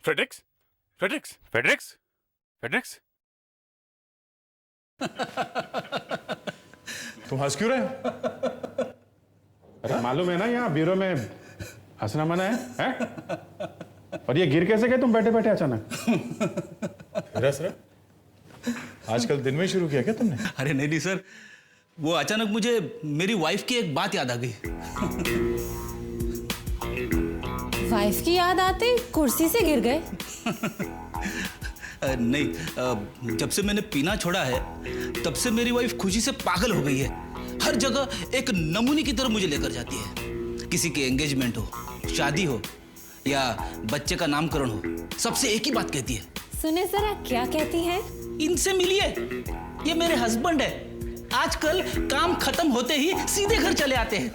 Fredericks, Fredericks, Fredericks, Fredericks. तुम हंस क्यों रहे हो? अरे मालूम है ना यहाँ ब्यूरो में हंसना मना है? और ये गिर कैसे गए तुम बैठे बैठे अचानक? फिर हंस रहे? आजकल दिन में शुरू किया क्या तुमने? अरे नहीं सर, वो अचानक मुझे मेरी वाइफ की एक बात याद आ गई। वाइफ की याद आते कुर्सी से गिर गए? नहीं, जब से मैंने पीना छोड़ा है तब से मेरी वाइफ खुशी से पागल हो गई है। हर जगह एक नमूने की तरह मुझे लेकर जाती है। किसी की एंगेजमेंट हो, शादी हो या बच्चे का नामकरण हो, सबसे एक ही बात कहती है। सुने जरा क्या कहती है? इनसे मिलिए, ये मेरे हस्बैंड है। आजकल काम खत्म होते ही सीधे घर चले आते हैं।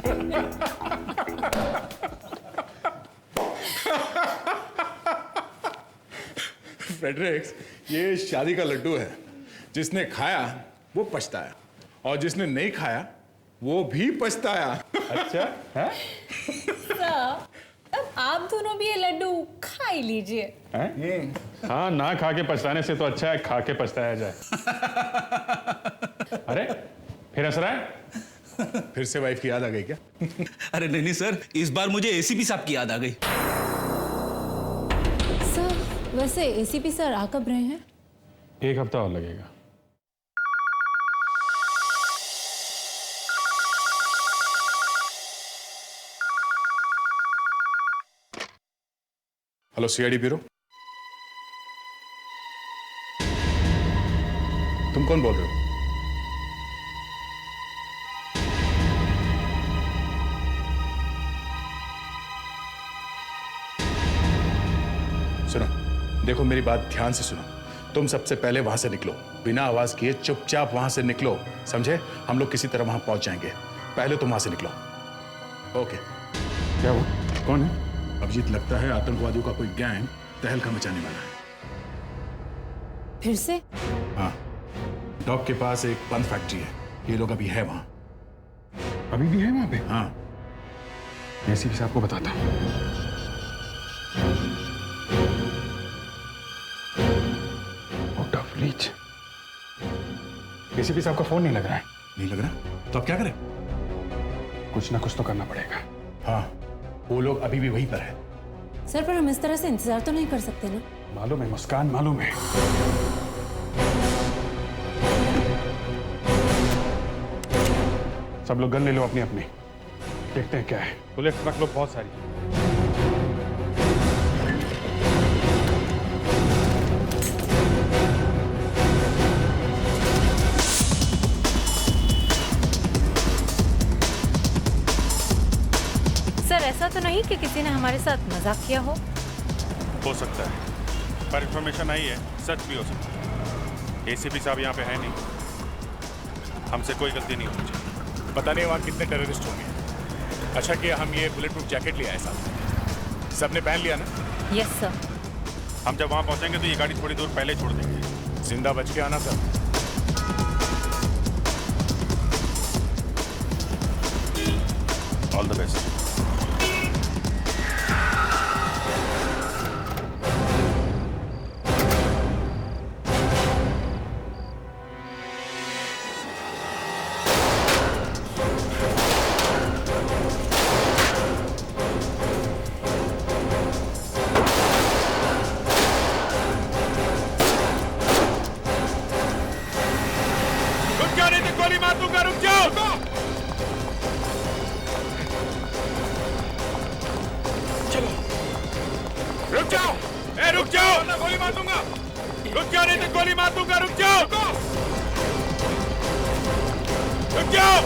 फ्रेडरिक्स, ये शादी का लड्डू है। जिसने खाया वो पछताया और जिसने नहीं खाया वो भी पछताया। अच्छा है? अब आप दोनों भी ये लड्डू खा ही लीजिए। हाँ, ना खा के पछताने से तो अच्छा है खा के पछताया जाए। अरे फिर हंस रहा है? फिर से वाइफ की याद आ गई क्या? अरे नहीं सर, इस बार मुझे एसीपी साहब की याद आ गई। सर, वैसे एसीपी सर आ कब रहे हैं? एक हफ्ता और लगेगा। हेलो सीआईडी ब्यूरो, तुम कौन बोल रहे हो? सुनो, देखो मेरी बात ध्यान से सुनो। तुम सबसे पहले वहां से निकलो, बिना आवाज किए चुपचाप वहां से निकलो, समझे? हम लोग किसी तरह वहां पहुंच जाएंगे। पहले तुम वहां से निकलो। ओके। क्या हुआ? कौन है? अभिजीत, लगता है आतंकवादियों का कोई गैंग तहलका मचाने वाला है। फिर से? हाँ, डॉक के पास एक बंद फैक्ट्री है। ये लोग अभी है वहां। अभी भी है वहां पे? हाँ, एसीपी साहब को बताता हूँ। Out of reach. एसीपी साहब का फोन नहीं लग रहा है। नहीं लग रहा? तो अब क्या करें? कुछ ना कुछ तो करना पड़ेगा। हाँ, वो लोग अभी भी वहीं पर है। सर, पर हम इस तरह से इंतजार तो नहीं कर सकते ना? मालूम है मुस्कान, मालूम है। सब लोग गन ले लो अपनी अपनी, देखते हैं क्या है। बुलेट्स रख लो बहुत सारी। सर, ऐसा तो नहीं कि किसी ने हमारे साथ मजाक किया हो सकता है, पर इंफॉर्मेशन आई है, सच भी हो सकता है। एसीपी साहब यहाँ पे है नहीं, हमसे कोई गलती नहीं होनी चाहिए। पता नहीं वहाँ कितने टेररिस्ट होंगे। अच्छा किया हम ये बुलेट प्रूफ जैकेट ले आए साथ। सबने पहन लिया ना? Yes sir. हम जब वहाँ पहुँचेंगे तो ये गाड़ी थोड़ी दूर पहले छोड़ देंगे। जिंदा बच के आना सर। All the best. गोली मार दूंगा, रुक जाओ। चलो, रुक जाओ। रुक जाओ, ना गोली मार दूंगा। रुक जाओ, नहीं तो गोली मार दूंगा। रुक जाओ, रुक जाओ।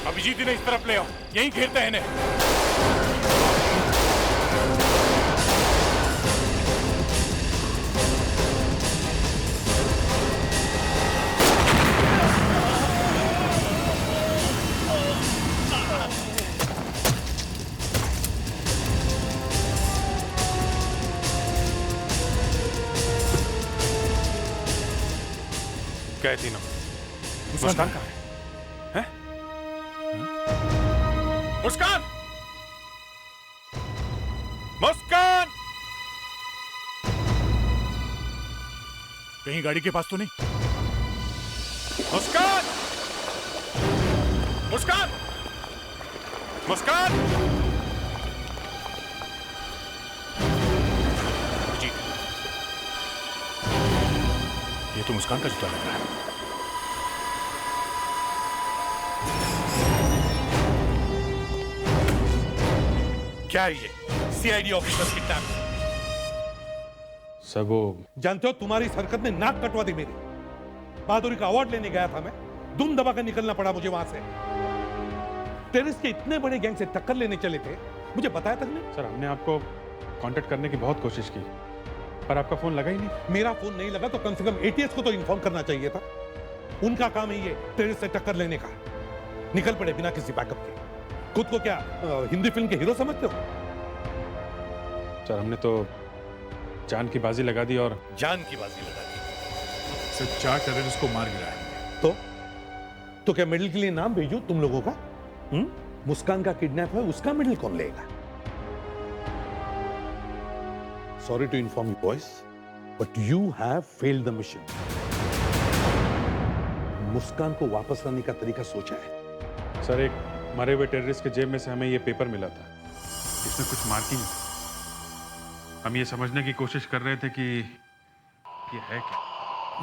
अभिजीत ने इस तरफ ले आओ, यहीं घेरते हैं इन्हें। गए तीनों। मुस्कान कहाँ है? मुस्कान! मुस्कान! कहीं गाड़ी के पास तो नहीं? मुस्कान! मुस्कान! मुस्कान! जी, ये तो मुस्कान का जूता लग रहा है। क्या है ये? सीआईडी ऑफिसर्स की टैप। सर वो जानते हो तुम्हारी इस हरकत ने नाक कटवा दी मेरी। बहादुरी का अवार्ड लेने गया था मैं, दुम दबा कर निकलना पड़ा मुझे वहां से। टेररिस्ट के इतने बड़े गैंग से टक्कर लेने चले थे, मुझे बताया तक नहीं। सर हमने आपको कांटेक्ट करने की बहुत कोशिश की, पर आपका फोन लगा ही नहीं। मेरा फोन नहीं लगा तो कम से कम एटीएस को तो इन्फॉर्म करना चाहिए था। उनका काम है ये टेररिस्ट से टक्कर लेने का। निकल पड़े बिना किसी बैकअप के। खुद को क्या हिंदी फिल्म के हीरो समझते हो? सर हमने तो जान की बाजी लगा दी और जान की बाजी लगा दी। सर 4 टेररिस्ट को मार गिराया हमने। तो क्या मेडल के लिए नाम भेजूं तुम लोगों का? मुस्कान का किडनैप है, उसका मेडल कौन लेगा? Sorry to inform you boys, but you have failed the mission. Muskan को वापस लाने का तरीका सोचा है? सर एक मरे हुए टेररिस्ट के जेब में से हमें ये पेपर मिला था। इसमें कुछ मार्किंग। हम ये समझने की कोशिश कर रहे थे कि ये है क्या।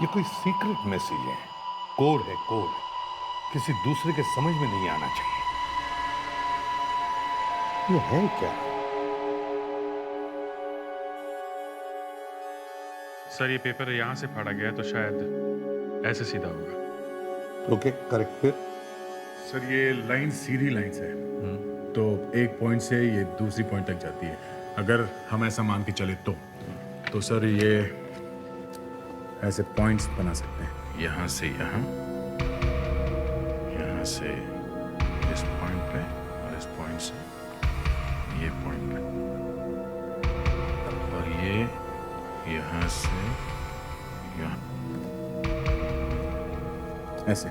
ये कोई सीक्रेट मैसेज है, कोड है, कोड। किसी दूसरे के समझ में नहीं आना चाहिए। ये है क्या? सर ये पेपर यहाँ से फाड़ा गया तो शायद ऐसे सीधा होगा। Okay, correct. फिर सर ये लाइन सीधी लाइंस है, तो एक पॉइंट से ये दूसरी पॉइंट तक जाती है। अगर हम ऐसा मान के चले तो सर ये ऐसे पॉइंट्स बना सकते हैं, यहाँ से यहाँ, यहाँ से इस पॉइंट पे और इस पॉइंट से ये पॉइंट पे, और ये यहाँ से यहाँ, ऐसे।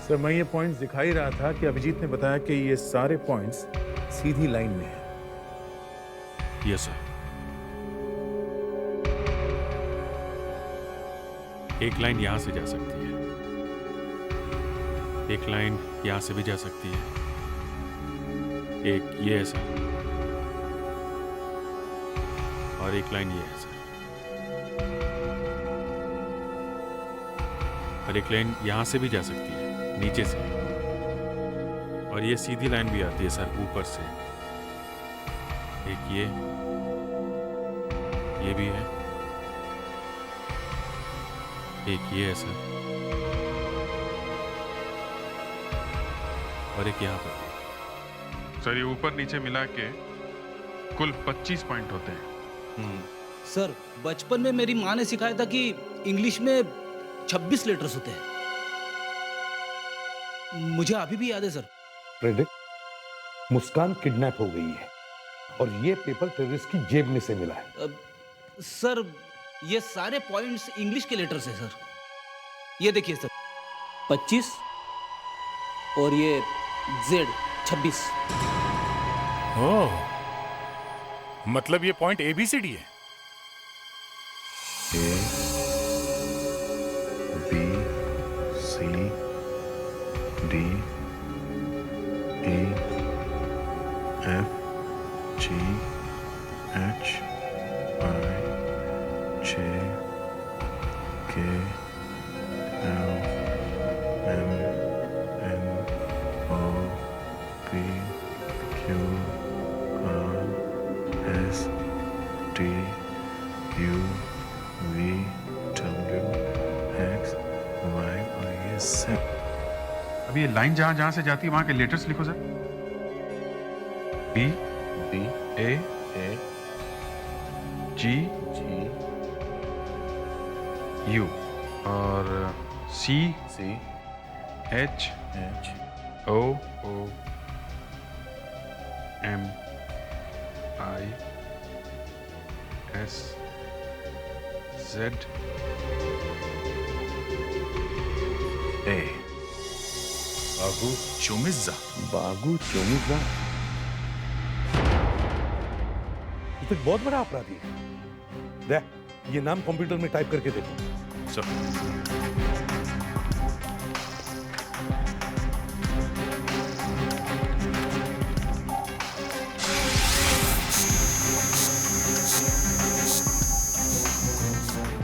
सर मैं ये पॉइंट्स दिखा ही रहा था कि अभिजीत ने बताया कि ये सारे पॉइंट्स सीधी लाइन में है। Yes sir. एक लाइन यहां से जा सकती है, एक लाइन यहां से भी जा सकती है, एक ये है सर, और एक लाइन ये है सर, और एक लाइन यहां से भी जा सकती है नीचे से, और ये सीधी लाइन भी आती है सर ऊपर से। एक ये भी है, एक ये है सर, और एक यहाँ पर। सर ये ऊपर नीचे मिला के कुल 25 पॉइंट होते हैं। सर बचपन में मेरी माँ ने सिखाया था कि इंग्लिश में 26 लेटर्स होते हैं। मुझे अभी भी याद है सर। प्रेडिक्ट, मुस्कान किडनैप हो गई है और ये पेपर टेररिस्ट की जेब में से मिला है। सर ये सारे पॉइंट्स इंग्लिश के लेटर्स हैं सर। ये देखिए सर 25 और ये Z 26। ओह, मतलब ये पॉइंट ABCD है। A B C D E F G H I J K L M N O P Q R S T U V W X Y और ये Z। अब ये लाइन जहां जहां से जाती है वहां के लेटर्स लिखो sir. B B A A G G U और C C H H O O M I S Z ए बागू चोमिजा। बागू चोमिजा तो बहुत बड़ा अपराधी है। देख, ये नाम कंप्यूटर में टाइप करके देखो। सर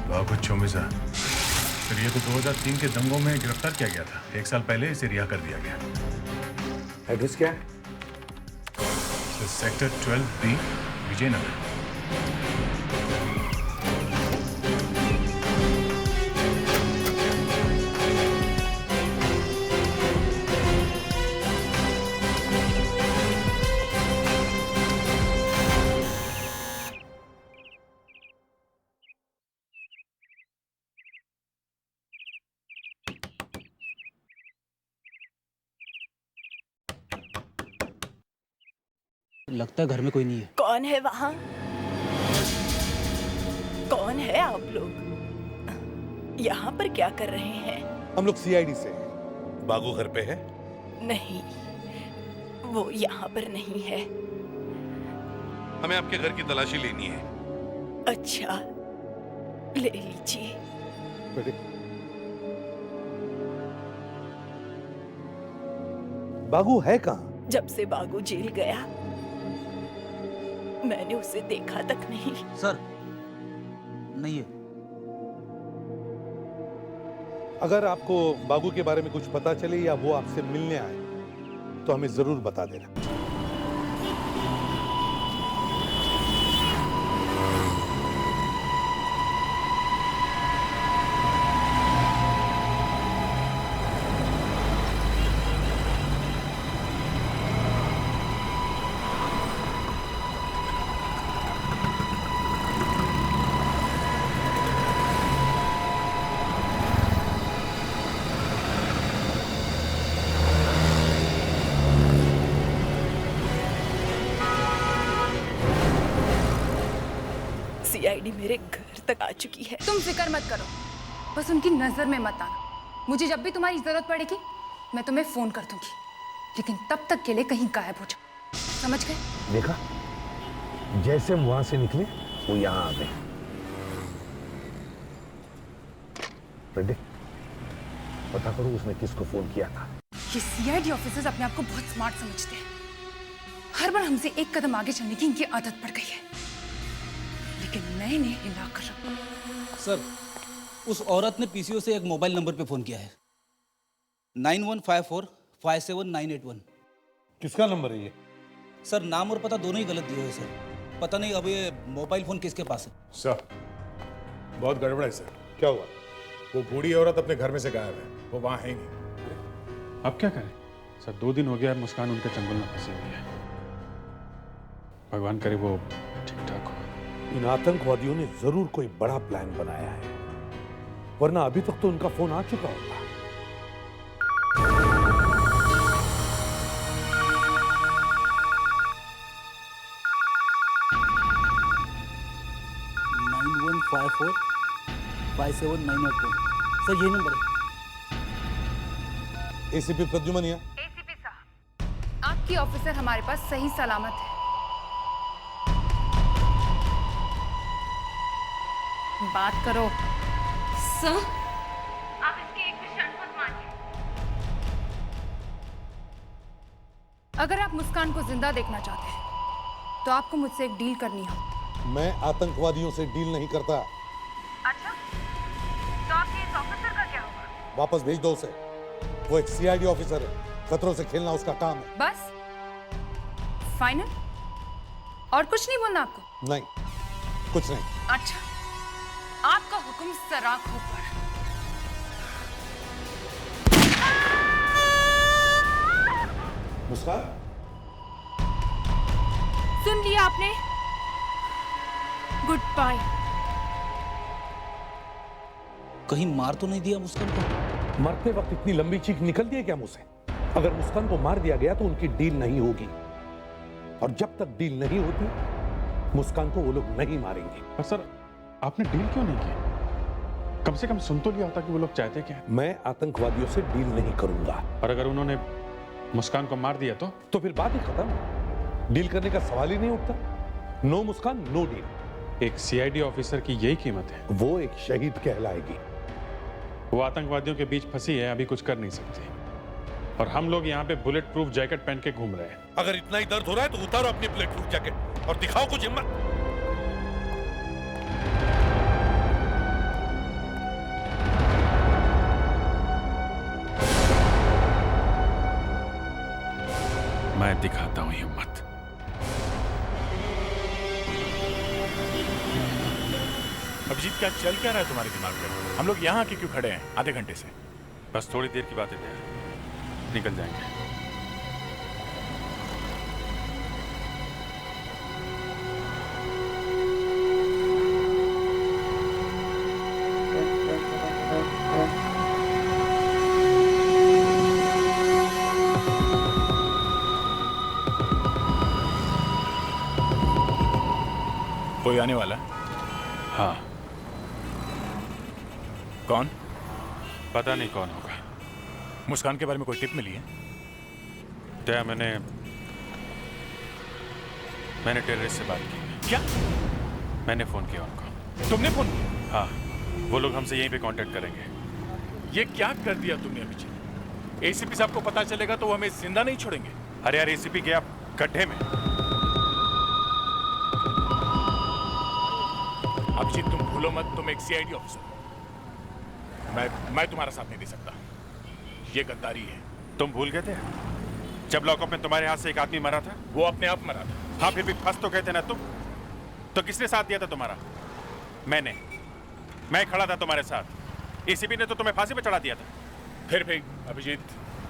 बाबू चोमिजा, फिर ये तो 2003 के दंगों में गिरफ्तार किया गया था। 1 साल पहले इसे रिहा कर दिया गया। एड्रेस क्या है? Sector 12B, Vijaynagar. लगता है घर में कोई नहीं है। कौन है वहाँ? कौन है आप लोग? यहाँ पर क्या कर रहे हैं? हम लोग सीआईडी से हैं। बागू घर पे है? नहीं, वो यहाँ पर नहीं है। हमें आपके घर की तलाशी लेनी है। अच्छा, ले लीजिए। बेटे, बागू है कहाँ? जब से बागू जेल गया मैंने उसे देखा तक नहीं। सर नहीं है। अगर आपको बागू के बारे में कुछ पता चले या वो आपसे मिलने आए तो हमें जरूर बता देना। सीआईडी मेरे घर तक आ चुकी है। तुम फिक्र मत करो, बस उनकी नजर में मत आना। मुझे जब भी तुम्हारी जरूरत पड़ेगी मैं तुम्हें फोन कर दूंगी, लेकिन तब तक के लिए कहीं गायब हो जाओ, समझ गए? देखा, जैसे हम वहां से निकले वो यहाँ आ गए। रेडी, पता करो उसने किसको फोन किया था। ये सीआईडी ऑफिसर्स अपने आप को बहुत स्मार्ट समझते हैं। हर बार हमसे एक कदम आगे चलने की इनकी आदत पड़ गई है, लेकिन मैं इन्हें हिला कर रखूंगा। सर, उस औरत ने पीसीओ से एक मोबाइल नंबर पे फोन किया है, 9154579881। किसका नंबर है ये? सर नाम और पता दोनों ही गलत दिए हुए सर। पता नहीं अब ये मोबाइल फोन किसके पास है। सर बहुत गड़बड़ है सर। क्या हुआ? वो बूढ़ी औरत अपने घर में से गायब है, वो वहां है ही नहीं। अब क्या करें सर? 2 दिन हो गया मुस्कान उनके चंगुल में फंसी हुई है। भगवान करे वो ठीक ठाक हो। इन आतंकवादियों ने जरूर कोई बड़ा प्लान बनाया है, वरना अभी तक तो उनका फोन आ चुका होता। सर यही नंबर है। एसीपी प्रद्युमन। एसीपी साहब, आपकी ऑफिसर हमारे पास सही सलामत है। बात करो। सर, आप इसकी एक भी शर्त मत मानिए। अगर आप मुस्कान को जिंदा देखना चाहते हैं तो आपको मुझसे एक डील करनी है। मैं आतंकवादियों से डील नहीं करता। अच्छा, तो आपके इस ऑफिसर का क्या होगा? वापस भेज दो उसे। वो एक सीआईडी ऑफिसर है, खतरों से खेलना उसका काम है। बस फाइनल? और कुछ नहीं बोलना आपको? नहीं, कुछ नहीं। अच्छा, आपका हुक्म सराखों पर। मुस्कान, सुन लिया आपने? Goodbye. कहीं मार तो नहीं दिया मुस्कान को? मरते वक्त इतनी लंबी चीख निकलती है क्या मुंह से? अगर मुस्कान को मार दिया गया तो उनकी डील नहीं होगी, और जब तक डील नहीं होती मुस्कान को वो लोग नहीं मारेंगे। पर सर आपने डील क्यों नहीं की? कम से कम सुन तो लिया होता कि वो लोग चाहते क्या है। मैं आतंकवादियों से डील नहीं करूंगा। और अगर उन्होंने मुस्कान को मार दिया तो फिर बात ही खत्म, डील करने का सवाल ही नहीं उठता। नो मुस्कान नो डील। एक सीआईडी ऑफिसर की यही कीमत है। वो एक शहीद कहलाएगी। वो आतंकवादियों के बीच फंसी है, अभी कुछ कर नहीं सकती, और हम लोग यहाँ पे बुलेट प्रूफ जैकेट पहन के घूम रहे हैं। अगर इतना ही दर्द हो रहा है तो उतारो अपनी बुलेट प्रूफ जैकेट और दिखाओ कुछ हिम्मत। मैं दिखाता हूं हिम्मत। अभिजीत, क्या चल क्या रहा है तुम्हारे दिमाग में? हम लोग यहाँ आके क्यों खड़े हैं आधे घंटे से? बस थोड़ी देर की बात है, निकल जाएंगे। कोई आने वाला है? हाँ, कौन? पता नहीं कौन होगा। मुस्कान के बारे में कोई टिप मिली है? क्या मैंने टेररिस्ट से बात की। क्या? मैंने फोन किया उनको। तुमने फोन किया? हाँ, वो लोग हमसे यहीं पे कांटेक्ट करेंगे। ये क्या कर दिया तुमने अभिजीत? एसीपी साहब को पता चलेगा तो वो हमें जिंदा नहीं छोड़ेंगे। अरे यार, एसीपी गया गड्ढे में। अभिजीत, तुम भूलो मत, तुम एक सीआईडी ऑफिसर हो। मैं तुम्हारा साथ नहीं दे सकता। ये गद्दारी है। तुम भूल गए थे जब लॉकअप में तुम्हारे हाथ से एक आदमी मरा था? वो अपने आप मरा था। हाँ, फिर भी फंस तो गए थे ना तुम। तो किसने साथ दिया था तुम्हारा? मैं खड़ा था तुम्हारे साथ। एसीपी ने तो तुम्हें फांसी पे चढ़ा दिया था। फिर भी अभिजीत,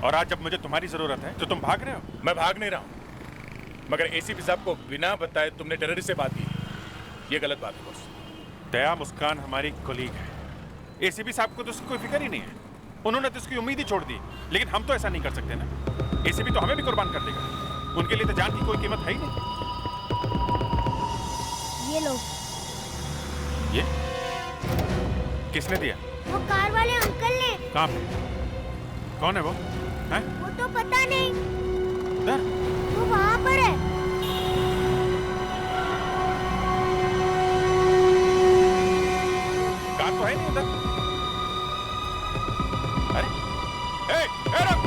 और आज जब मुझे तुम्हारी जरूरत है तो तुम भाग रहे हो। मैं भाग नहीं रहा हूं, मगर एसीपी साहब को बिना बताए तुमने टेररिस्ट से बात की, ये गलत बात है बॉस। दया मुस्कान हमारी कोलीग है। एसीपी साहब को तो उसकी कोई फिक्र ही नहीं है। उन्होंने तो उसकी उम्मीद ही छोड़ दी। लेकिन हम तो ऐसा नहीं कर सकते ना। एसीपी तो हमें भी कुर्बान कर देगा। उनके लिए तो जान की कोई कीमत है ही नहीं। ये लो। ये किसने दिया? वो कार वाले अंकल ने। कहाँ पे? कौन है वो? हैं? वो तो पता नहीं। उधर? वो वहाँ पर है। कार तो है नहीं उधर। अरे, रुक!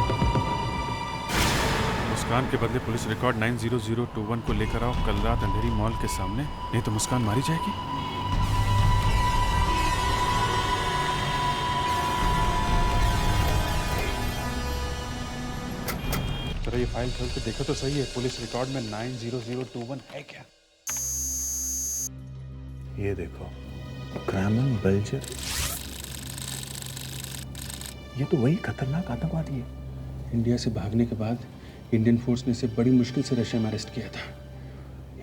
मुस्कान के बदले पुलिस रिकॉर्ड 90021 को लेकर आओ कल रात अंधेरी मॉल के सामने, नहीं तो मुस्कान मारी जाएगी। जरा ये फाइल खोल के देखो तो सही है, पुलिस रिकॉर्ड में 90021 है क्या? ये देखो, क्रैमन बल्जर। ये तो वही खतरनाक आतंकवादी है। इंडिया से भागने के बाद इंडियन फोर्स ने इसे बड़ी मुश्किल से रशिया में अरेस्ट किया था।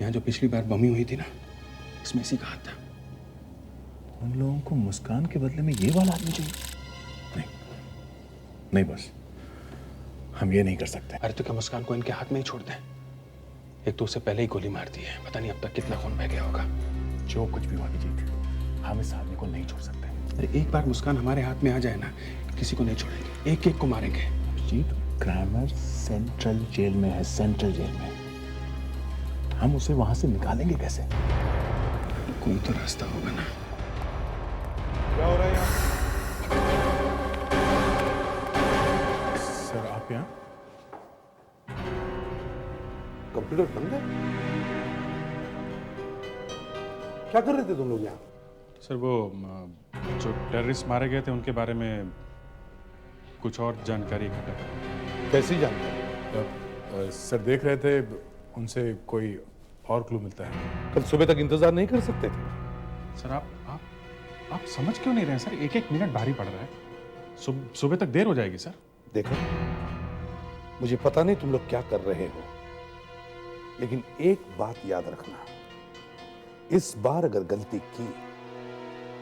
यहाँ जो पिछली बार बमी हुई थी ना, इसमें इसी का हाथ था। उन लोगों को मुस्कान के बदले में ये वाला आदमी चाहिए? नहीं, नहीं बस, हम ये नहीं कर सकते। अरे तो क्या मुस्कान को इनके हाथ में ही छोड़ दें? एक तो उससे पहले ही गोली मार दी है, पता नहीं अब तक कितना खून बह गया होगा। जो कुछ भी हुआ अभिजीत, हम इस आदमी को नहीं छोड़ सकते। अरे एक बार मुस्कान हमारे हाथ में आ जाए ना, किसी को नहीं छोड़ेंगे, एक एक को मारेंगे। अभिजीत, क्रैमर सेंट्रल जेल में है, सेंट्रल जेल में। हम उसे वहां से निकालेंगे कैसे? कोई तो रास्ता होगा ना। क्या हो रहा है यहाँ? सर आप यहाँ? कंप्यूटर बंद है? क्या कर रहे थे तुम लोग यहाँ? सर वो जो टेररिस्ट मारे गए थे उनके बारे में कुछ और जानकारी इकट्ठा कर। कैसी जानकारी? सर देख रहे थे उनसे कोई और क्लू मिलता है। कल सुबह तक इंतजार नहीं कर सकते थे? सर आप समझ क्यों नहीं रहे सर? एक एक मिनट भारी पड़ रहा है। सुबह तक देर हो जाएगी सर। देखो, मुझे पता नहीं तुम लोग क्या कर रहे हो, लेकिन एक बात याद रखना, इस बार अगर गलती की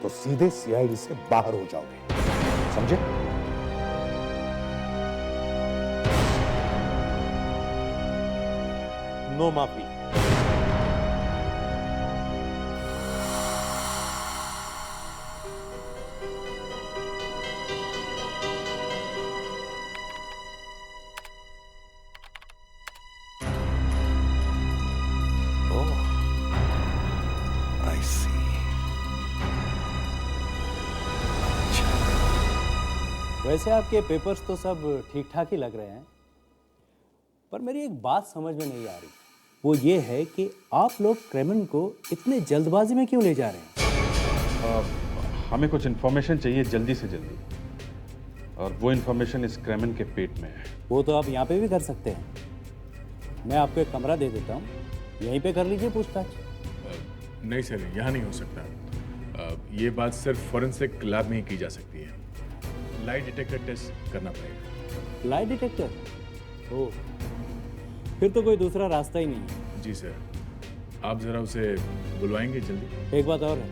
तो सीधे सीआईडी से बाहर हो जाओगे, समझे? नो माफी। I see. वैसे आपके पेपर्स तो सब ठीक ठाक ही लग रहे हैं, पर मेरी एक बात समझ में नहीं आ रही। वो ये है कि आप लोग क्रेमन को इतने जल्दबाजी में क्यों ले जा रहे हैं? हमें कुछ इन्फॉर्मेशन चाहिए जल्दी से जल्दी, और वो इन्फॉर्मेशन इस क्रेमन के पेट में है। वो तो आप यहाँ पे भी कर सकते हैं। मैं आपको एक कमरा दे देता हूँ, यहीं पे कर लीजिए पूछताछ। नहीं सर, यहाँ नहीं हो सकता। ये बात सिर्फ फॉरेंसिक लैब में ही की जा सकती है। लाई डिटेक्टर टेस्ट करना पड़ेगा। Lie detector? ओह, फिर तो कोई दूसरा रास्ता ही नहीं है। जी सर, आप जरा उसे बुलवाएंगे जल्दी। एक बात और है,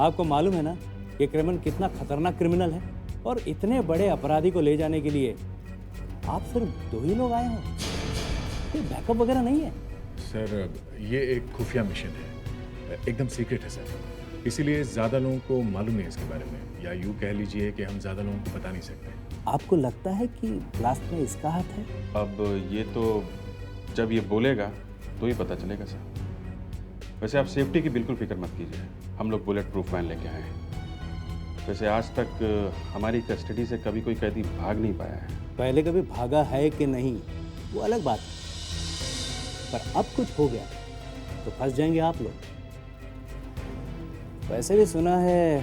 आपको मालूम है ना कि क्रेमन कितना खतरनाक क्रिमिनल है, और इतने बड़े अपराधी को ले जाने के लिए आप सिर्फ 2 ही लोग आए हो? कोई बैकअप वगैरह नहीं है? सर, ये एक खुफिया मिशन है, एकदम सीक्रेट है सर, इसीलिए ज़्यादा लोगों को मालूम नहीं इसके बारे में, या यूँ कह लीजिए कि हम ज़्यादा लोगों को बता नहीं सकते। आपको लगता है कि ब्लास्ट में इसका हाथ है? अब ये तो जब ये बोलेगा तो ही पता चलेगा सर। वैसे आप सेफ्टी की बिल्कुल फिक्र मत कीजिए, हम लोग बुलेट प्रूफ वैन लेके आए हैं। वैसे आज तक हमारी कस्टडी से कभी कोई कैदी भाग नहीं पाया है। पहले कभी भागा है कि नहीं वो अलग बात है, पर अब कुछ हो गया तो फंस जाएंगे आप लोग। वैसे भी सुना है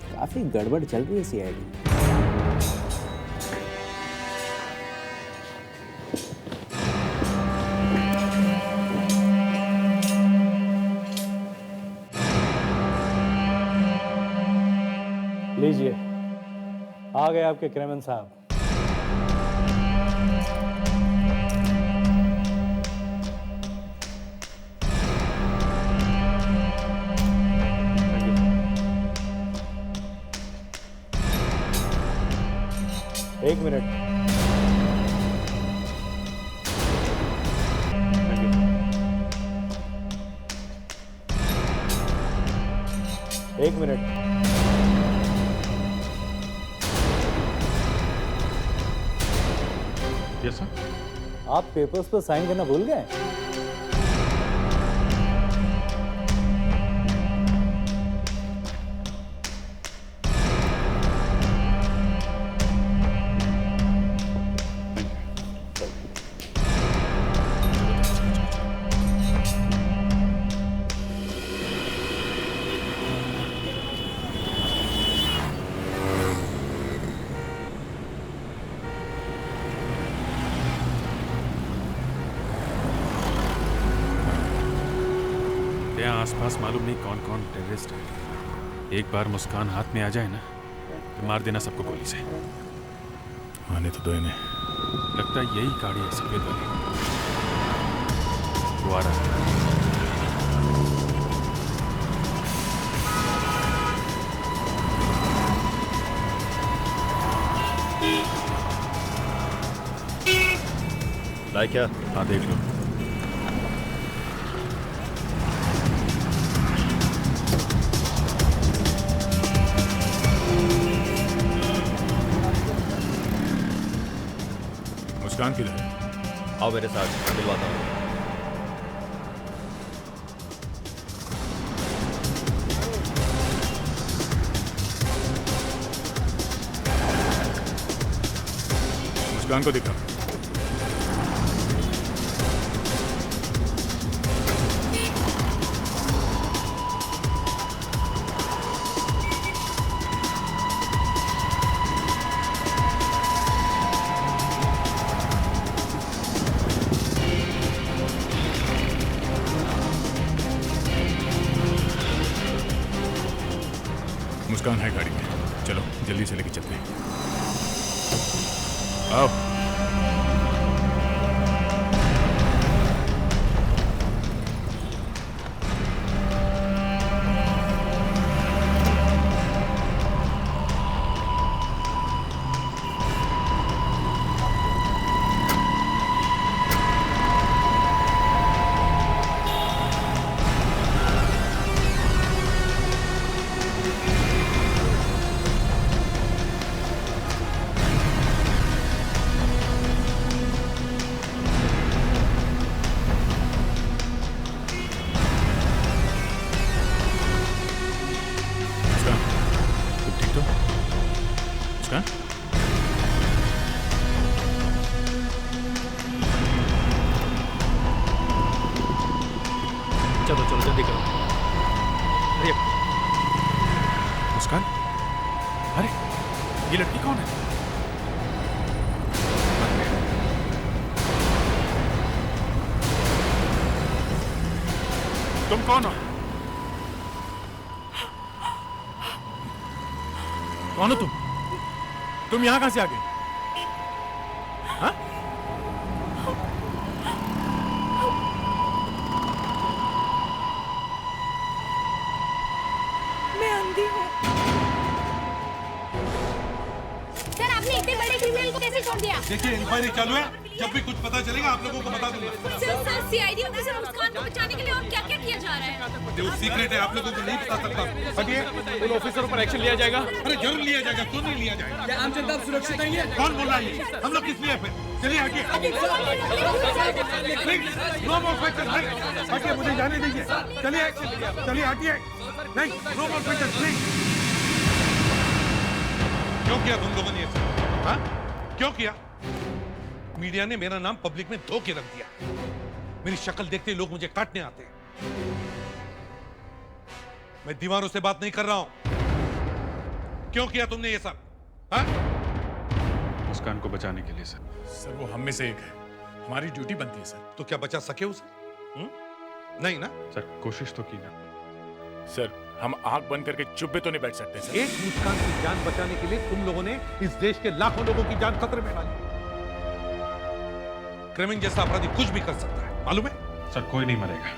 काफी गड़बड़ चल रही है सीआईडी। लीजिए, आ गए आपके क्रेमन साहब। एक मिनट, एक मिनट। Yes sir. आप पेपर्स पर साइन करना भूल गए? यहाँ आसपास मालूम नहीं कौन कौन टेररिस्ट है। एक बार मुस्कान हाथ में आ जाए ना तो मार देना सबको गोली से। आने तो दो इन्हें। लगता है यही गाड़ी है सफेद वाली। वो आ रहा है। लाइक क्या? हाँ देख लो। मुस्कान किधर है? आओ मेरे साथ, मिलवाता हूँ। मुस्कान को दिखा। मुस्कान है गाड़ी में, चलो जल्दी से लेके चलते हैं। आओ। मुस्कान, अरे ये लड़की कौन है? तुम कौन हो? कौन हो तुम? तुम यहां कहां से आ गए? हाँ? मैं अंधी हूँ। सर आपने इतने बड़े क्रिमिनल को कैसे छोड़ दिया? देखिए इंक्वायरी चालू है, जब भी कुछ पता चलेगा आप लोगों को बता दूंगा। सर सीआईडी ऑफिसर मुस्कान को बचाने के लिए और क्या-क्या किया जा रहा है? जो सीक्रेट है आप लोगों को नहीं बता सकता। हटिए। उन ऑफिसरों पर एक्शन लिया जाएगा। अरे जरूर लिया जाएगा, क्यों नहीं लिया जाएगा? क्या आम जनता सुरक्षित नहीं है? कौन बोल रहा है? हम लोग किस लिए फिर? चलिए हटिए। No more question. हटिए, मुझे जाने दीजिए। चलिए चलिए हटिए। नहीं, नो मोर क्वेश्चन प्लीज। क्यों किया तुम लोगों ने ये सब? हाँ? क्यों किया? मीडिया ने मेरा नाम पब्लिक में धो के रख दिया। मेरी शक्ल देखते ही लोग मुझे काटने आते हैं। मैं दीवारों से बात नहीं कर रहा हूं। क्यों किया तुमने ये सब? हाँ? मुस्कान को बचाने के लिए सर। सर वो हम में से एक है, हमारी ड्यूटी बनती है सर। तो क्या बचा सके उसे? नहीं ना? सर कोशिश तो की ना। सर हम आंख बंद करके चुप भी तो नहीं बैठ सकते सर। एक मुस्कान की जान बचाने के लिए तुम लोगों ने इस देश के लाखों लोगों की जान खतरे में डाली। क्रिमिनल जैसा अपराधी कुछ भी कर सकता है, मालूम है? सर कोई नहीं मरेगा,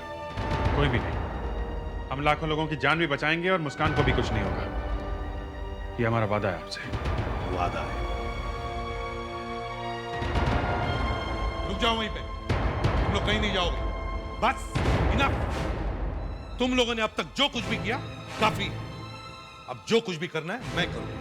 कोई भी नहीं। हम लाखों लोगों की जान भी बचाएंगे और मुस्कान को भी कुछ नहीं होगा। ये हमारा वादा है आपसे। वादा है। रुक जाओ वहीं पे, तुम लोग कहीं नहीं जाओगे। बस इनफ। तुम लोगों ने अब तक जो कुछ भी किया काफी है। अब जो कुछ भी करना है मैं करूंगा।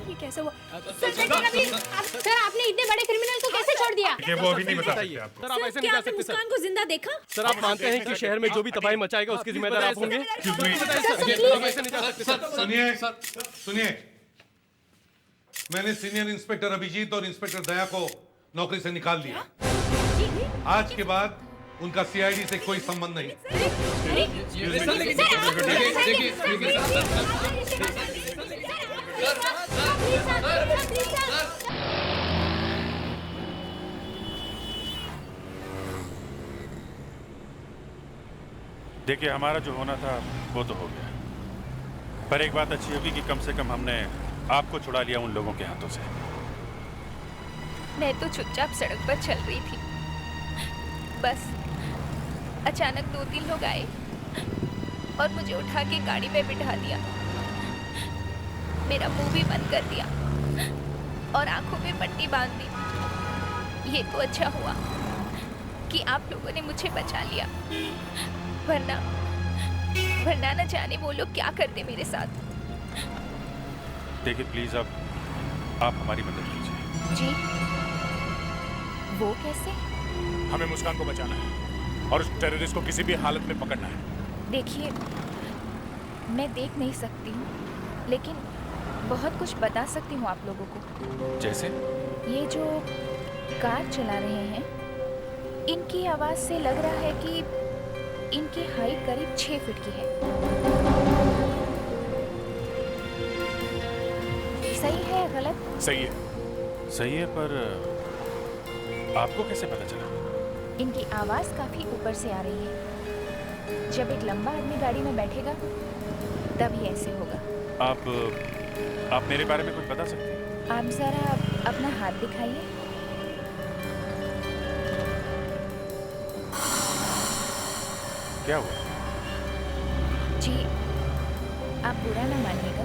ये कैसे हुआ? सर आपने इतने बड़े क्रिमिनल को कैसे छोड़ दिया? ये वो अभी नहीं बता सकते आपको। सर आप ऐसे नहीं क्या जा आपने सकते सर। मुस्कान को जिंदा देखा? सर आप मानते हैं कि शहर में जो भी तबाही मचाएगा उसके जिम्मेदार आप होंगे? आप ऐसे नहीं जा सकते सर। सुनिए सुनिए, मैंने सीनियर इंस्पेक्टर अभिजीत और इंस्पेक्टर दया को नौकरी से निकाल दिया। आज के बाद उनका सीआईडी से कोई संबंध नहीं। देखिए हमारा जो होना था वो तो हो गया, पर एक बात अच्छी होगी कि कम से कम हमने आपको छुड़ा लिया उन लोगों के हाथों से। मैं तो चुपचाप सड़क पर चल रही थी, बस अचानक 2-3 लोग आए और मुझे उठा के गाड़ी में बिठा दिया। मेरा मुंह भी बंद कर दिया और आंखों में पट्टी बांध दी। ये तो अच्छा हुआ कि आप लोगों ने मुझे बचा लिया, वरना न जाने वो लोग क्या करते मेरे साथ। देखिए प्लीज अब आप हमारी मदद कीजिए। जी, वो कैसे? हमें मुस्कान को बचाना है और उस टेररिस्ट को किसी भी हालत में पकड़ना है। देखिए, मैं देख नहीं सकती हूँ, लेकिन बहुत कुछ बता सकती हूँ आप लोगों को। जैसे? ये जो कार चला रहे हैं, इनकी आवाज से लग रहा है कि इनकी हाइट करीब 6 फीट की है। सही है या गलत? सही है। सही है, पर आपको कैसे पता चला? इनकी आवाज काफी ऊपर से आ रही है। जब एक लंबा आदमी गाड़ी में बैठेगा तभी ऐसे होगा। आप मेरे बारे में कुछ बता सकते हैं? आप जरा अपना हाथ दिखाइए। क्या हुआ? जी, आप बुरा ना मानिएगा।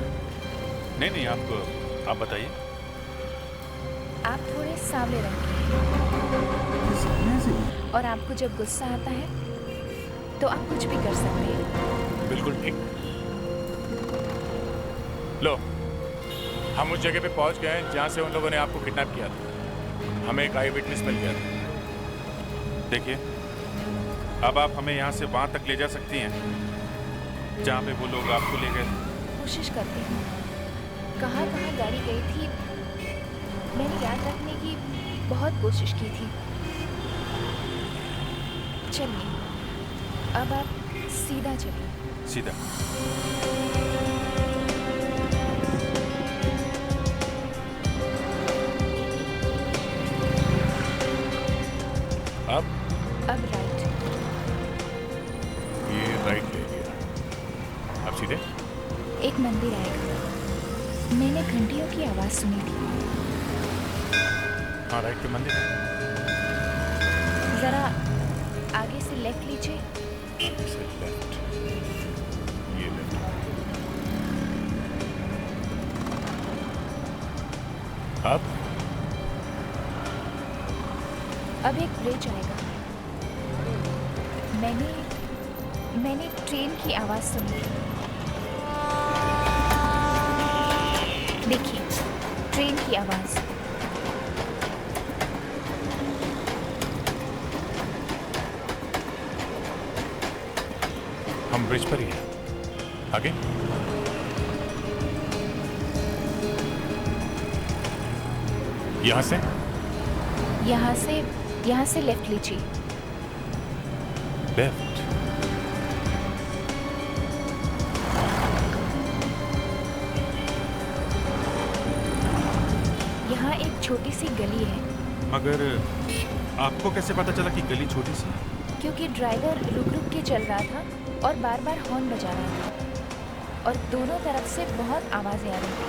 नहीं, आप बताइए। आप थोड़े सांवले रंग के हैं और आपको जब गुस्सा आता है तो आप कुछ भी कर सकते हैं। बिल्कुल ठीक। लो, हम उस जगह पे पहुंच गए हैं जहां से उन लोगों ने आपको किडनैप किया था। हमें एक आई विटनेस मिल गया था। देखिए, अब आप हमें यहाँ से वहां तक ले जा सकती हैं जहाँ पे वो लोग आपको ले गए। कोशिश करती हूँ। कहाँ गाड़ी गई थी मैंने याद रखने की बहुत कोशिश की थी, चलिए, अब आप सीधा चलिए। सीधा? अब राइट। ये राइट ले लिया, अब सीधे। एक मंदिर आएगा, मैंने घंटियों की आवाज सुनी थी। हाँ, राइट पे मंदिर है। जरा आगे से लेफ्ट लीजिए। से लेफ्ट, ये लेफ्ट। अब एक ब्रिज आएगा, मैंने ट्रेन की आवाज सुनी थी। देखिए, ट्रेन की आवाज। हम ब्रिज पर ही हैं। आगे? यहाँ से लेफ्ट लीजिए। लेफ्ट। यहाँ एक छोटी सी गली है। मगर आपको कैसे पता चला कि गली छोटी सी है? क्योंकि ड्राइवर रुक रुक के चल रहा था और बार बार हॉर्न बजा रहा था और दोनों तरफ से बहुत आवाजें आ रही थी।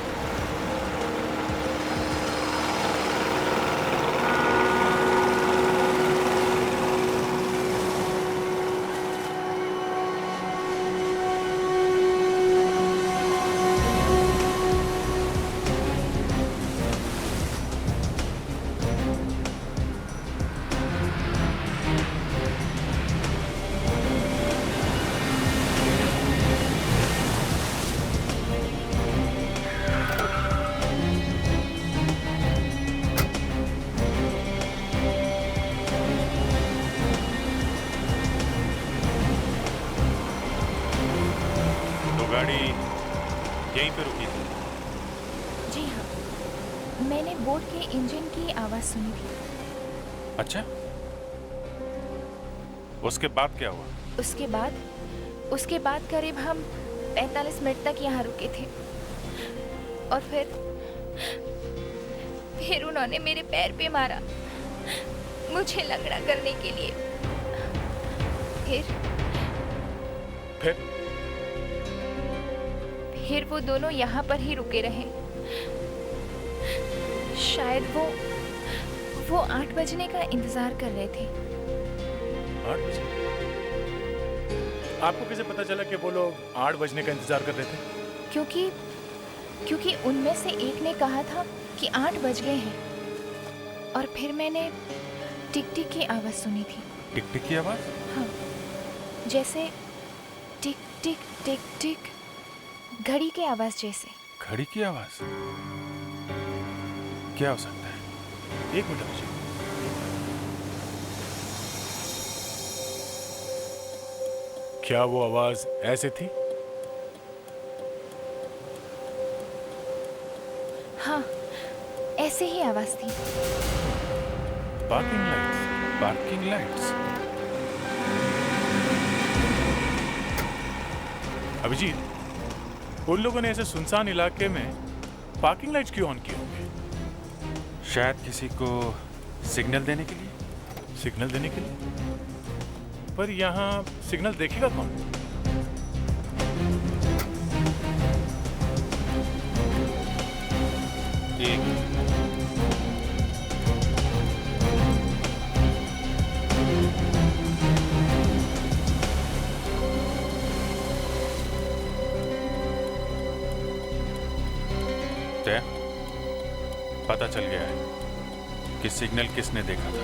गाड़ी यहीं पे रुकी थी? जी हाँ, मैंने बोट के इंजन की आवाज सुनी थी। अच्छा, उसके बाद क्या हुआ? उसके बाद करीब हम 45 मिनट तक यहाँ रुके थे और फिर उन्होंने मेरे पैर पे मारा, मुझे लंगड़ा करने के लिए। फिर वो दोनों यहाँ पर ही रुके रहे। शायद वो 8 बजने का इंतजार कर रहे थे। 8 बजे? आपको कैसे पता चला कि वो लोग 8 बजने का इंतजार कर रहे थे? क्योंकि उनमें से एक ने कहा था कि 8 बज गए हैं और फिर मैंने टिक टिक की आवाज सुनी थी। टिक टिक की आवाज? हाँ, जैसे टिक टिक टिक टिक, घड़ी की आवाज जैसे। घड़ी की आवाज? क्या हो सकता है? एक मिनट रुकिए। क्या वो आवाज ऐसे थी? हाँ, ऐसे ही आवाज थी। Parking lights. अभिजीत, उन लोगों ने ऐसे सुनसान इलाके में पार्किंग लाइट्स क्यों ऑन किए होंगे? शायद किसी को सिग्नल देने के लिए। सिग्नल देने के लिए? पर यहाँ सिग्नल देखेगा कौन? पता चल गया है कि सिग्नल किसने देखा था।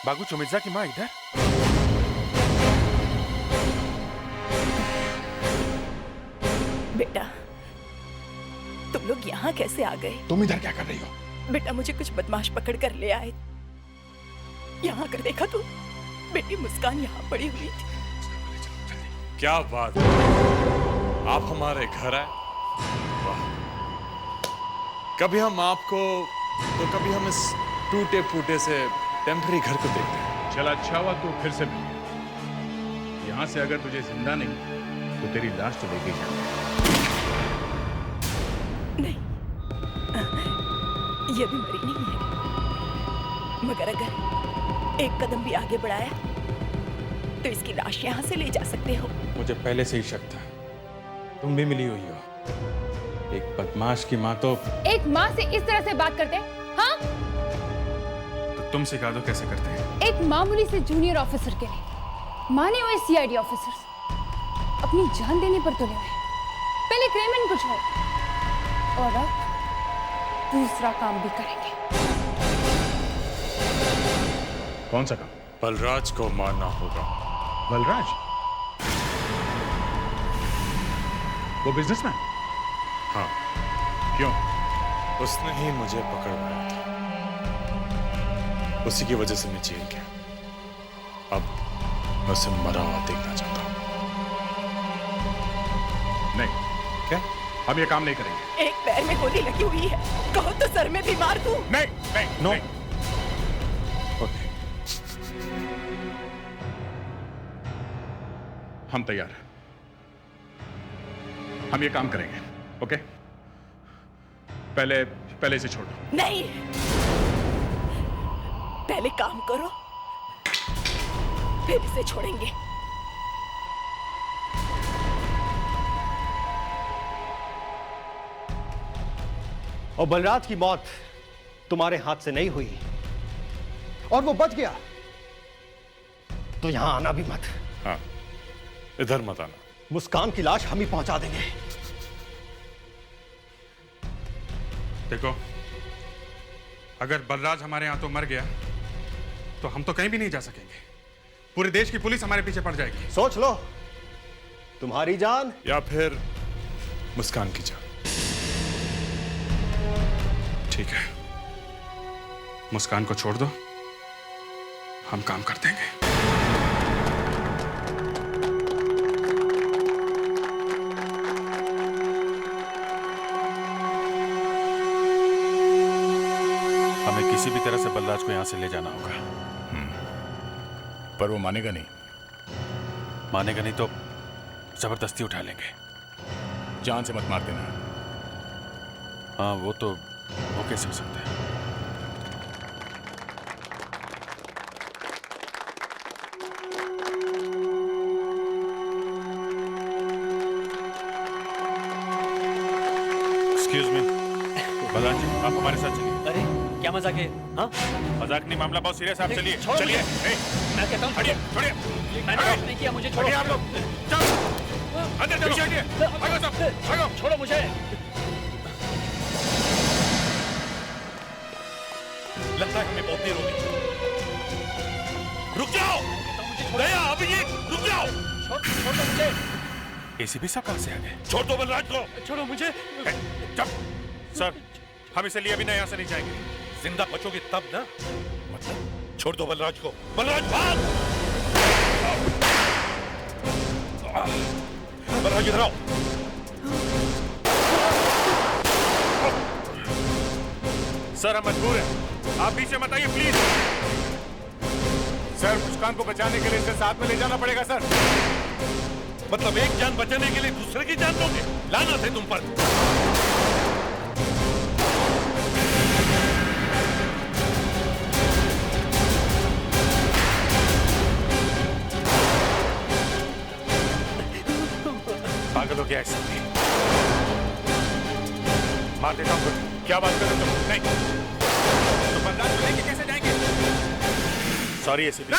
बागू चुमिर्जा की माँ इधर? बेटा, तुम लोग यहाँ कैसे आ गए? तुम इधर क्या कर रही हो? बेटा, मुझे कुछ बदमाश पकड़ कर ले आए। यहाँ कर देखा तो बेटी मुस्कान यहाँ पड़ी हुई थी। क्या बात है, आप हमारे घर आए। वाह। कभी हम आपको तो कभी हम इस टूटे फूटे से टेम्पररी घर को देखते हैं। चल अच्छा हुआ तू फिर से मिली। यहाँ से अगर तुझे जिंदा नहीं तो तेरी लाश तो लेके जाऊंगा। नहीं, ये भी मरी नहीं है, मगर अगर एक कदम भी आगे बढ़ाया तो इसकी लाश यहाँ से ले जा सकते हो। मुझे पहले से ही शक था, तुम भी मिली हुई हो। एक बदमाश की माँ तो एक माँ से इस तरह से बात करते हैं? हाँ, तो तुम सिखा दो कैसे करते हैं। एक मामूली से जूनियर ऑफिसर के लिए माने हुए सीआईडी ऑफिसर्स अपनी जान देने पर तुले हुए। पहले क्रेमन को छोड़ और अब दूसरा काम भी करेंगे। कौन सा काम? बलराज को मारना होगा। बलराज? वो बिजनेसमैन? हाँ। क्यों? उसने ही मुझे पकड़वाया था, उसी की वजह से मैं जेल गया। अब मैं उसे मरा हुआ देखना चाहता हूँ। नहीं। क्या? हम ये काम नहीं करेंगे। एक पैर में गोली लगी हुई है, कहो तो सर में भी मार दूं। नहीं, नहीं, नो। ओके। हम तैयार हैं। हम ये काम करेंगे, ओके? पहले इसे छोड़ दो। नहीं, पहले काम करो, फिर इसे छोड़ेंगे। और बलराज की मौत तुम्हारे हाथ से नहीं हुई और वो बच गया तो यहां आना भी मत। हाँ, इधर मत आना। मुस्कान की लाश हम ही पहुंचा देंगे। देखो, अगर बलराज हमारे यहां तो मर गया तो हम तो कहीं भी नहीं जा सकेंगे। पूरे देश की पुलिस हमारे पीछे पड़ जाएगी। सोच लो, तुम्हारी जान या फिर मुस्कान की जान। ठीक है, मुस्कान को छोड़ दो, हम काम कर देंगे। हमें किसी भी तरह से बलराज को यहां से ले जाना होगा। पर वो मानेगा नहीं। मानेगा नहीं तो जबरदस्ती उठा लेंगे। जान से मत मार देना। हाँ, वो कैसे हो सकता है? एक्सक्यूज मी, बलराज जी, आप हमारे साथ चलिए। अरे क्या मजाक है? हाँ, मजाक नहीं, मामला बहुत सीरियस है। आप चलिए, छोड़ो चलिए। मैं कहता हूँ छोड़िए, छोड़िए। मैंने कुछ नहीं किया, मुझे छोड़ो। आप लोग चलो, अंदर चलो। भागो सब, भागो। छोड़ो मुझे। लगता है हमें बहुत देर हो गई। रुक जाओ, दया, अभिजीत, रुक जाओ। छोड़ दो मुझे। एसीपी साहब कहां से आ गए? छोड़ दो बलराज को। छोड़ो मुझे। चुप। सर, हम इसे लिए बिना यहां से नहीं जाएंगे। जिंदा बचोगे तब ना। मतलब छोड़ दो बलराज को। बलराज भाग। बलराज इधर आओ। सर, हम मजबूर हैं, आप पीछे मत आइए प्लीज। सर, मुस्कान को बचाने के लिए इसे साथ में ले जाना पड़ेगा सर। मतलब एक जान बचाने के लिए दूसरे की जान लोगे? लानत है तुम पर। पागल हो गया ऐसा नहीं। मार देता हूँ। क्या बात कर रहे हो तुम? नहीं, तो बलराज को लेके कैसे जाएंगे? Sorry ACP.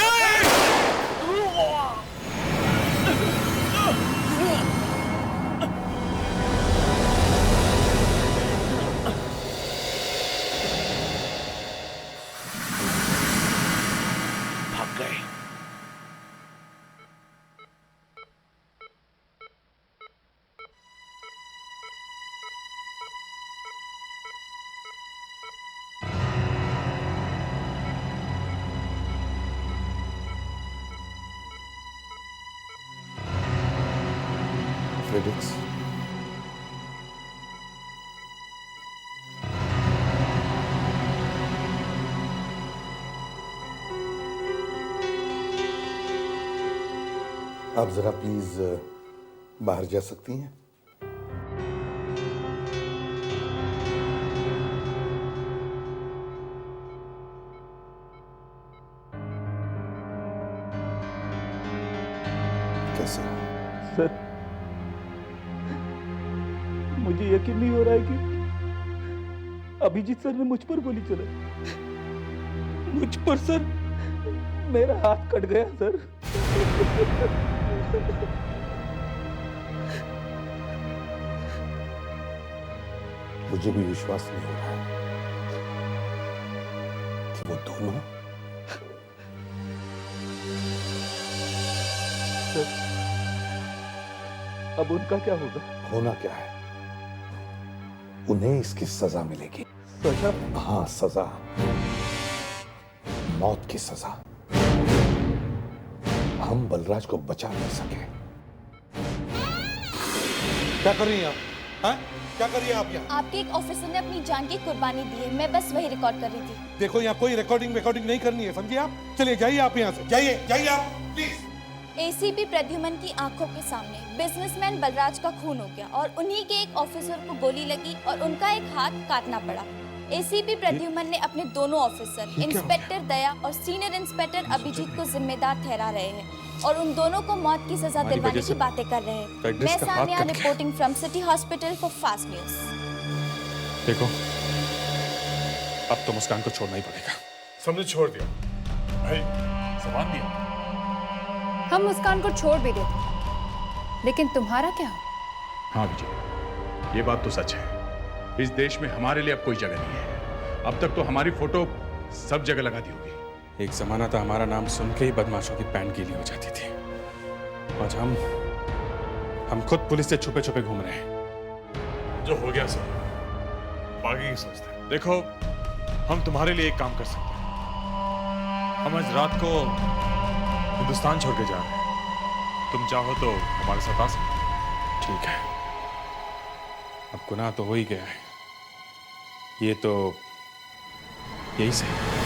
फेलिक्स, आप जरा प्लीज बाहर जा सकती हैं? कैसे? सर, मुझे यकीन नहीं हो रहा है कि अभिजीत सर ने मुझ पर गोली चलाई। मुझ पर सर, मेरा हाथ कट गया सर। मुझे भी विश्वास नहीं हो रहा कि वो दोनों अब उनका क्या होगा? होना क्या है, उन्हें इसकी सजा मिलेगी। सजा? हाँ, सजा, मौत की सजा। हम बलराज को बचा नहीं सके। क्या कर रही हैं आप? हाँ? क्या कर रही हैं आप यहाँ? आपके एक ऑफिसर ने अपनी जान की कुर्बानी दी है, मैं बस वही रिकॉर्ड कर रही थी। देखो, यहाँ कोई रिकॉर्डिंग नहीं करनी है, समझिए आप? चलिए जाइए आप यहाँ से, जाइए आप प्लीज। एसीपी प्रद्युमन की आंखों के सामने बिजनेसमैन बलराज का खून हो गया और उन्हीं के एक ऑफिसर को गोली लगी और उनका एक हाथ काटना पड़ा। एसीपी प्रद्युमन ने अपने दोनों ऑफिसर इंस्पेक्टर दया और सीनियर इंस्पेक्टर अभिजीत को जिम्मेदार ठहरा रहे हैं और उन दोनों को मौत की सजा दिलवाने की बातें कर रहे हैं। मैं Sania reporting from city hospital for fast news. देखो, अब तो मुस्कान को छोड़ना ही पड़ेगा। सबने छोड़ दिया भाई, सामान दिया। हम मुस्कान को छोड़ भी देते, लेकिन तुम्हारा क्या? हाँ विजय, ये बात तो सच है। इस देश में हमारे लिए अब कोई जगह नहीं है। अब तक तो हमारी फोटो सब जगह लगा दी होगी। एक जमाना था हमारा नाम सुन के ही बदमाशों की पैंट गीली हो जाती थी। आज हम खुद पुलिस से छुपे छुपे घूम रहे हैं। जो हो गया सर, आगे की सोचते हैं। देखो, हम तुम्हारे लिए एक काम कर सकते हैं। हम आज रात को हिंदुस्तान छोड़ के जा रहे हैं। तुम चाहो तो हमारे साथ आ सकते। ठीक है, अब गुनाह तो हो ही गया है, ये तो यही सही।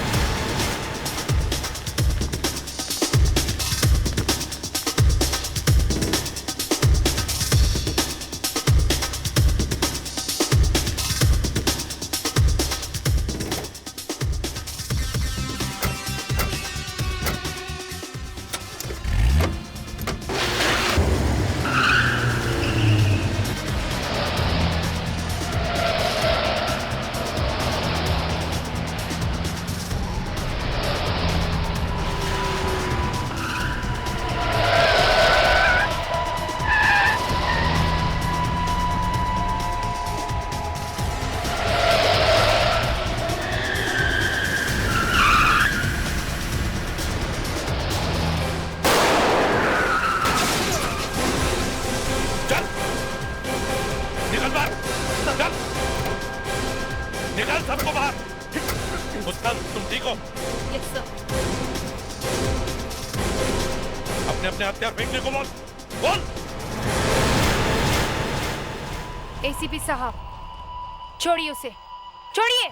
निकाल सबको बाहर। मुस्कान, तुम ठीक हो? Yes sir. अपने अपने हथियार फेंकने को बोल। बोल। एसीपी साहब, छोड़िए उसे, छोड़िए।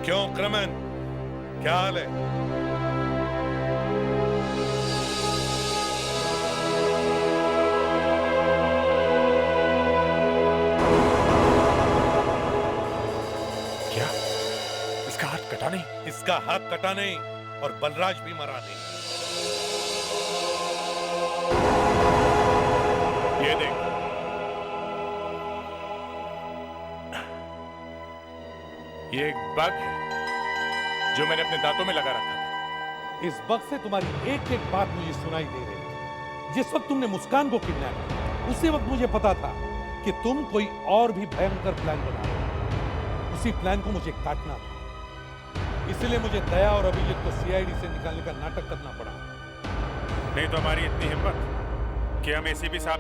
क्यों क्रमन, क्या हाल है? क्या? इसका हाथ कटा नहीं? इसका हाथ कटा नहीं और बलराज भी मरा नहीं। ये देख, ये एक बग है जो मैंने अपने दांतों में लगा रखा था। इस बग से तुम्हारी एक एक बात मुझे सुनाई दे रही है। जिस वक्त तुमने मुस्कान को किडनैप किया, उसी वक्त मुझे पता था कि तुम कोई और भी भयंकर प्लान बना रहे हो। उसी प्लान को मुझे काटना था, इसलिए मुझे दया और अभिजीत को सीआईडी से निकालने का नाटक करना पड़ा। नहीं तो हमारी इतनी हिम्मत कि हम एसीपी साहब